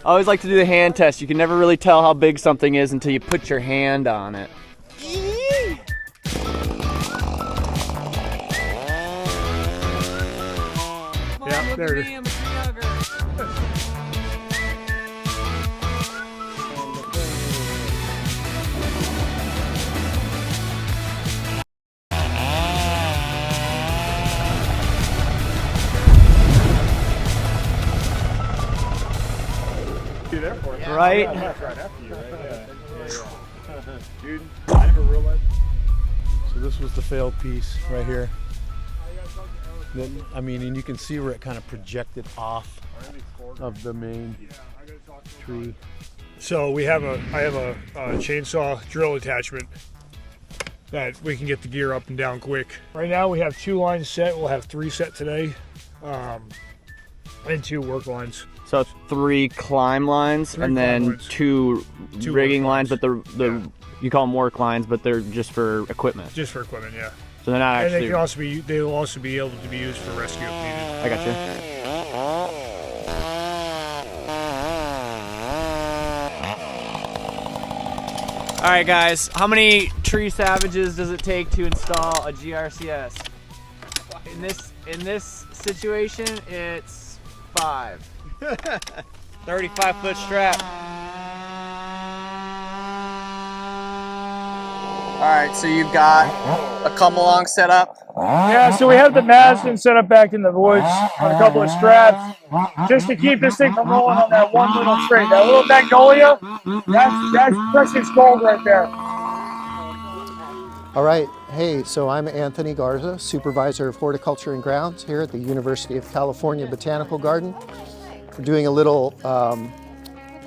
I always like to do the hand test. You can never really tell how big something is until you put your hand on it. Yeah, there it is. There for it. Right? Yeah, that's right after you, right? Yeah. Dude, I never realized. So this was the failed piece right here. Then, I mean, and you can see where it kind of projected off of the main tree. So I have a chainsaw drill attachment that we can get the gear up and down quick. Right now we have 2 lines set. We'll have 3 set today, and 2 work lines. So 3 climb lines and then 2 rigging lines, but you call them work lines, but they're just for equipment. Just for equipment, yeah. So they're not actually. And they'll also be able to be used for rescue if needed. I got you. All right, guys. How many tree savages does it take to install a GRCS? In this situation, it's 5. 35-foot strap. All right, so you've got a come along set up. Yeah, so we have the Mazda set up back in the woods on a couple of straps, just to keep this thing from rolling on that one little tree. That little magnolia, that's precious gold right there. All right, hey, so I'm Anthony Garza, Supervisor of Horticulture and Grounds here at the University of California Botanical Garden. We're doing a little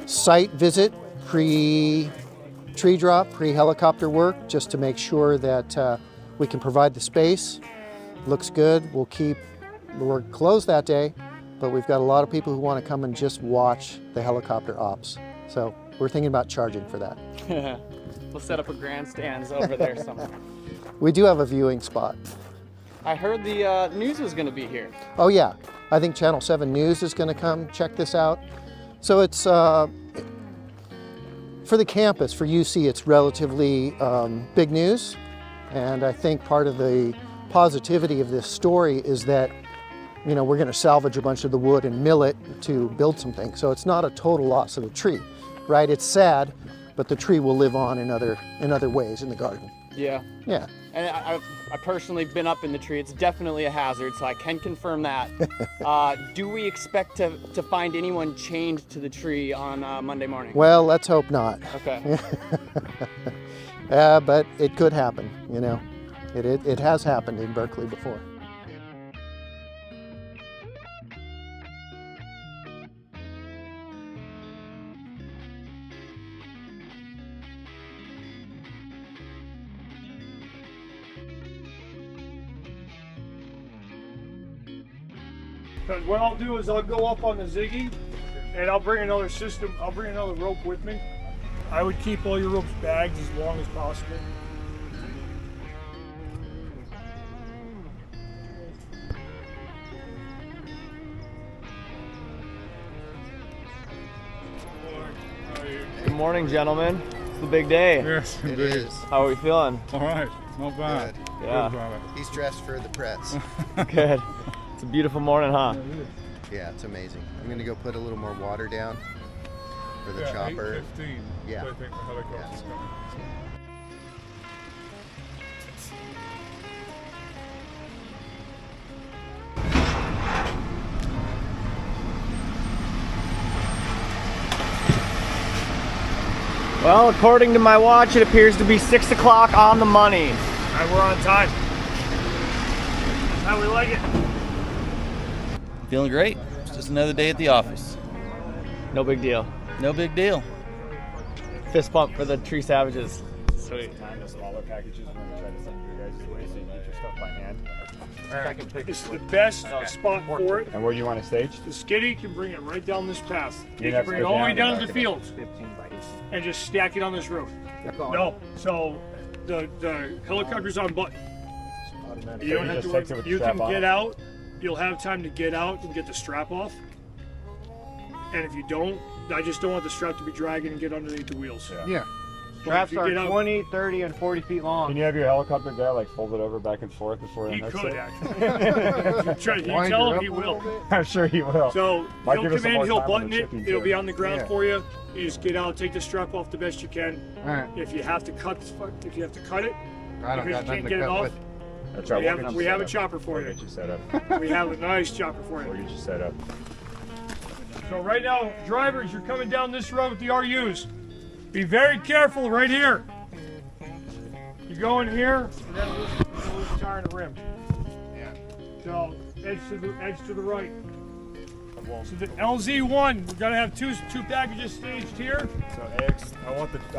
site visit, pre-tree drop, pre-helicopter work, just to make sure that we can provide the space. Looks good. We're closed that day, but we've got a lot of people who want to come and just watch the helicopter ops. So we're thinking about charging for that. We'll set up a grandstands over there somewhere. We do have a viewing spot. I heard the news was going to be here. Oh yeah, I think Channel 7 News is going to come check this out. So it's, for the campus, for UC, it's relatively big news. And I think part of the positivity of this story is that, you know, we're going to salvage a bunch of the wood and mill it to build something. So it's not a total loss of the tree, right? It's sad, but the tree will live on in other ways in the garden. Yeah. Yeah. And I've personally been up in the tree. It's definitely a hazard, so I can confirm that. Do we expect to find anyone chained to the tree on Monday morning? Well, let's hope not. Okay. But it could happen, you know. It has happened in Berkeley before. Because what I'll do is I'll go up on the Ziggy and I'll bring another system, I'll bring another rope with me. I would keep all your ropes bagged as long as possible. Good morning, gentlemen. It's the big day. Yes, It is. How are we feeling? All right, not bad. Good. Yeah. He's dressed for the press. Good. It's a beautiful morning, huh? Yeah, it's amazing. I'm gonna go put a little more water down for the chopper. 8:15. Yeah. I think the helicopter's coming. Well, according to my watch, it appears to be 6 o'clock on the money. All right, we're on time. That's how we like it. Feeling great. It's just another day at the office. No big deal. No big deal. Fist bump for the tree savages. Sweet. Time the smaller packages when we try to send your guys' way so you get your stuff by hand. This is the best spot for it. And where do you want to stage? The skiddy can bring it right down this path. You You'd can have to bring it go all the way down down to the fields and just stack it on this roof. No, so the helicopter's on button. You don't have to worry. You can get out. You'll have time to get out and get the strap off. And if you don't, I just don't want the strap to be dragging and get underneath the wheels. Yeah. Straps are 20, 30, and 40 feet long. Can you have your helicopter guy like fold it over back and forth before He the next could, it? actually. You tell him, he will. I'm sure he will. So Might he'll give us come some in, more he'll time on button the it, chipping, it'll too. be on the ground Yeah. for you. You just get out, take the strap off the best you can. All right. If you have to cut it, I don't because got you nothing can't to get it cut off, with. That's right. we have a chopper for We'll you. get you set up. We have a nice chopper for We'll you. get you set up. So right now, drivers, you're coming down this road with the RUs. Be very careful right here. You go in here, and then lose the tire and the rim. Yeah. So edge to the right. So the LZ1, we're gonna have two packages staged here. So X, I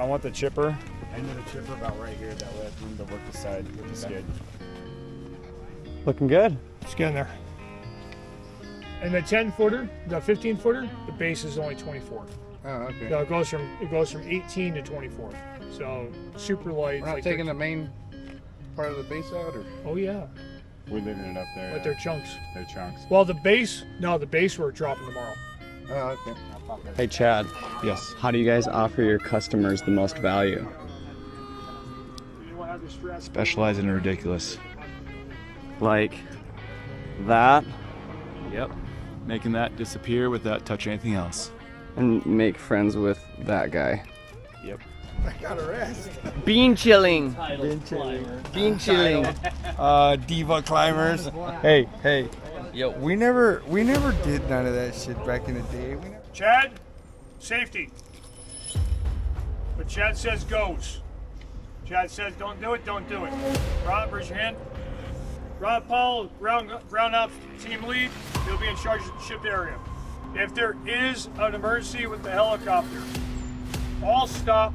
want the chipper. End of the chipper about right here. That way I have room to work the side with the skid. Looking good. Just get in there. And the 10-footer, the 15-footer, the base is only 24. Oh, okay. So it goes from 18 to 24. So super light. We're not taking the main part of the base out, or? Oh yeah, We're leaving it up there. but they're chunks. They're chunks. Well, the base we're dropping tomorrow. Oh, okay. Hey Chad, Yes. how do you guys offer your customers the most value? You don't have the strap. Specialize in ridiculous. Like that, Yep. Making that disappear without touching anything else. and make friends with that guy. Yep. Bean chilling. Bean chilling. Diva climbers. Hey. Yo. We never did none of that shit back in the day. We never... Chad, safety. But Chad says goes. Chad says don't do it, don't do it. Rob, raise your hand. Rob Paul, ground ops team lead, he'll be in charge of the ship area. If there is an emergency with the helicopter, all stop,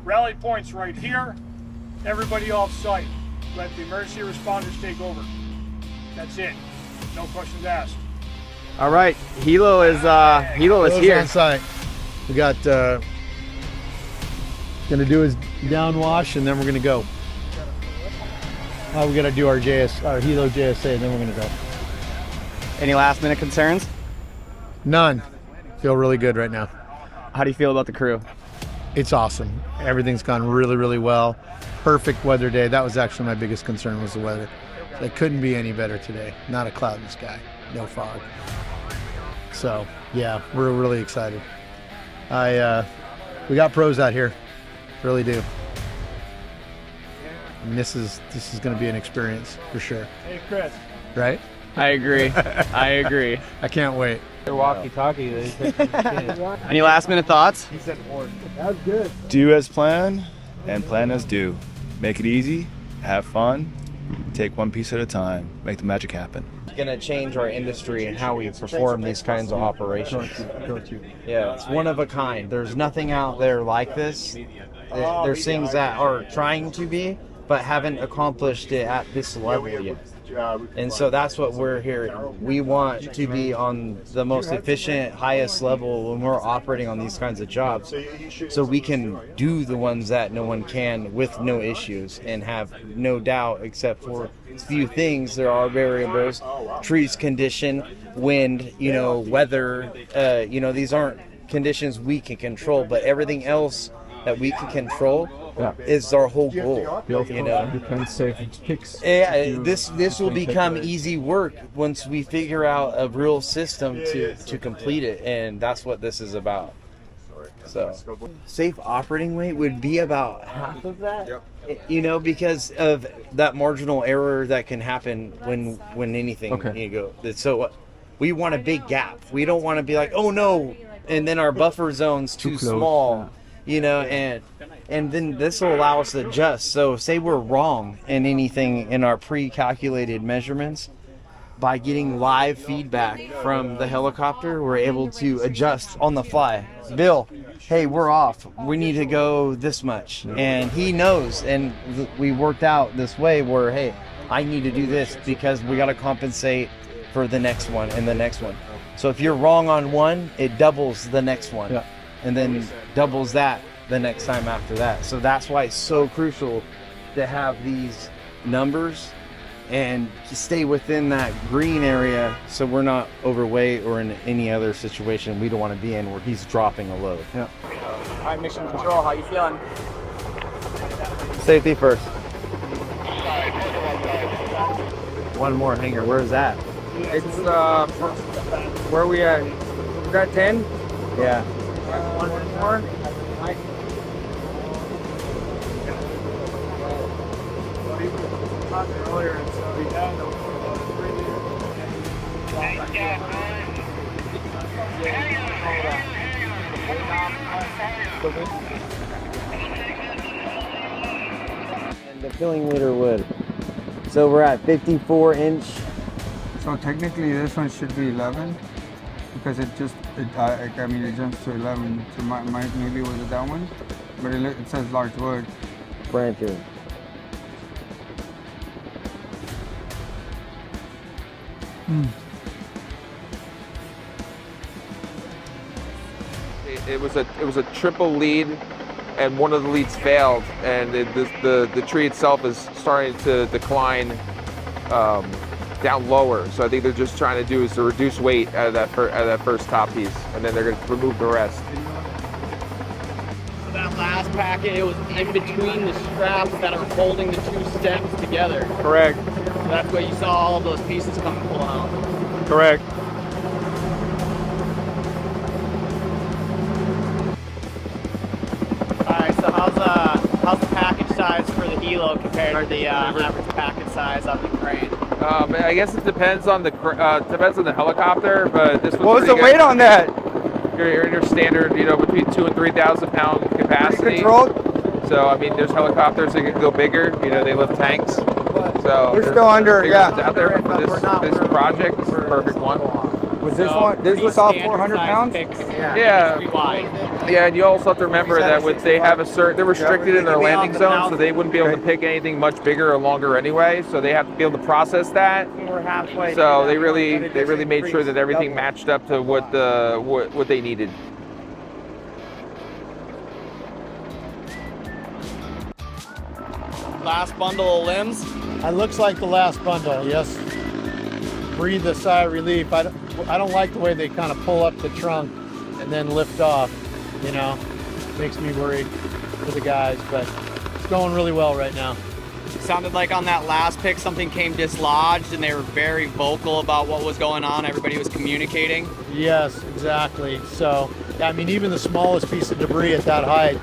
rally points right here, everybody off site. Let the emergency responders take over. That's it. No questions asked. All right, Hilo is here. on site. We got gonna do his downwash, and then we're gonna go. We gotta do our Hilo JSA, and then we're gonna go. Any last minute concerns? None. Feel really good right now. How do you feel about the crew? It's awesome. Everything's gone really, really well. Perfect weather day. That was actually my biggest concern, was the weather. It couldn't be any better today. Not a cloud in the sky, no fog. So yeah, we're really excited. We got pros out here, really do. And this is going to be an experience for sure. Hey, Chris. Right? I agree. I agree. I can't wait. They're walkie-talkie. Any last minute thoughts? Do as planned and plan as do. Make it easy, have fun, take one piece at a time, make the magic happen. Going to change our industry and how we perform these kinds of operations. Yeah, it's one of a kind. There's nothing out there like this. There's things that are trying to be, but haven't accomplished it at this level yet. And so that's what we're here. We want to be on the most efficient, highest level when we're operating on these kinds of jobs, so we can do the ones that no one can with no issues and have no doubt, except for a few things. There are variables, trees condition, wind, weather, these aren't conditions we can control, but everything else that we can control is our whole goal. This will become easy work once we figure out a real system to complete it, and that's what this is about. So, safe operating weight would be about half of that. Because of that marginal error that can happen when anything So we want a big gap. We don't want to be like, oh no, and then our buffer zone's too small. And then this will allow us to adjust. So say we're wrong in anything in our pre-calculated measurements, by getting live feedback from the helicopter, we're able to adjust on the fly. Bill, hey, we're off. We need to go this much. And he knows, and we worked out this way where, hey, I need to do this because we got to compensate for the next one and the next one. So if you're wrong on one, it doubles the next one. And then doubles that the next time after that. So that's why it's so crucial to have these numbers and stay within that green area so we're not overweight or in any other situation we don't want to be in where he's dropping a load. Yeah. All right, mission control, how you feeling? Safety first. One more hanger. Where is that? It's where we at? We got 10? Yeah. One more? And the filling meter wood. So we're at 54 inch. So technically this one should be 11 because it jumps to 11. So maybe it was that one, but it says large wood. Branches. It was a triple lead, and one of the leads failed, and the tree itself is starting to decline down lower. So I think they're just trying to do is to reduce weight out of that first top piece, and then they're going to remove the rest. So that last packet, it was in between the straps that are holding the two stems together. Correct. So that's where you saw all of those pieces come and pull out. Correct. Alright, so how's the package size for the Hilo compared to the average package size of the crane? I guess it depends on the helicopter, but this was What was the pretty weight good. on that? You're in your standard, between 2,000 and 3,000 pound capacity. Controlled? So I mean, there's helicopters that can go bigger. They lift tanks. So We're still under, bigger yeah. ones out there for this project. This is a perfect one. Was this one? This was all 400 pounds? Yeah. Yeah, and you also have to remember that they have they're restricted in their landing zone, so they wouldn't be able to pick anything much bigger or longer anyway. So they have to be able to process that. So they really made sure that everything matched up to what they needed. Last bundle of limbs. It looks like the last bundle, yes. Breathe a sigh of relief. I don't like the way they kind of pull up the trunk and then lift off, Makes me worried for the guys, but it's going really well right now. Sounded like on that last pick something came dislodged and they were very vocal about what was going on. Everybody was communicating. Yes, exactly. So, even the smallest piece of debris at that height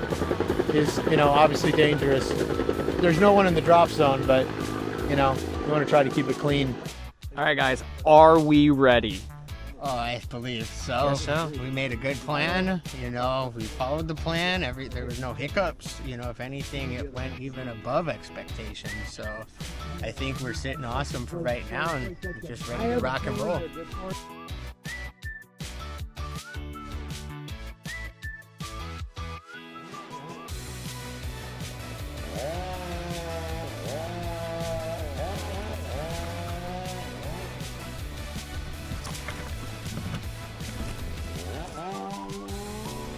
is, obviously dangerous. There's no one in the drop zone, but, you want to try to keep it clean. All right, guys, are we ready? Oh, I believe so. Yes, so. We made a good plan. We followed the plan. There was no hiccups. If anything, it went even above expectations. So I think we're sitting awesome for right now and just ready to rock and roll.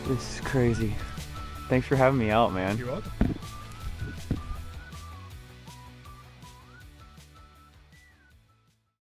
This is crazy. Thanks for having me out, man. You're welcome.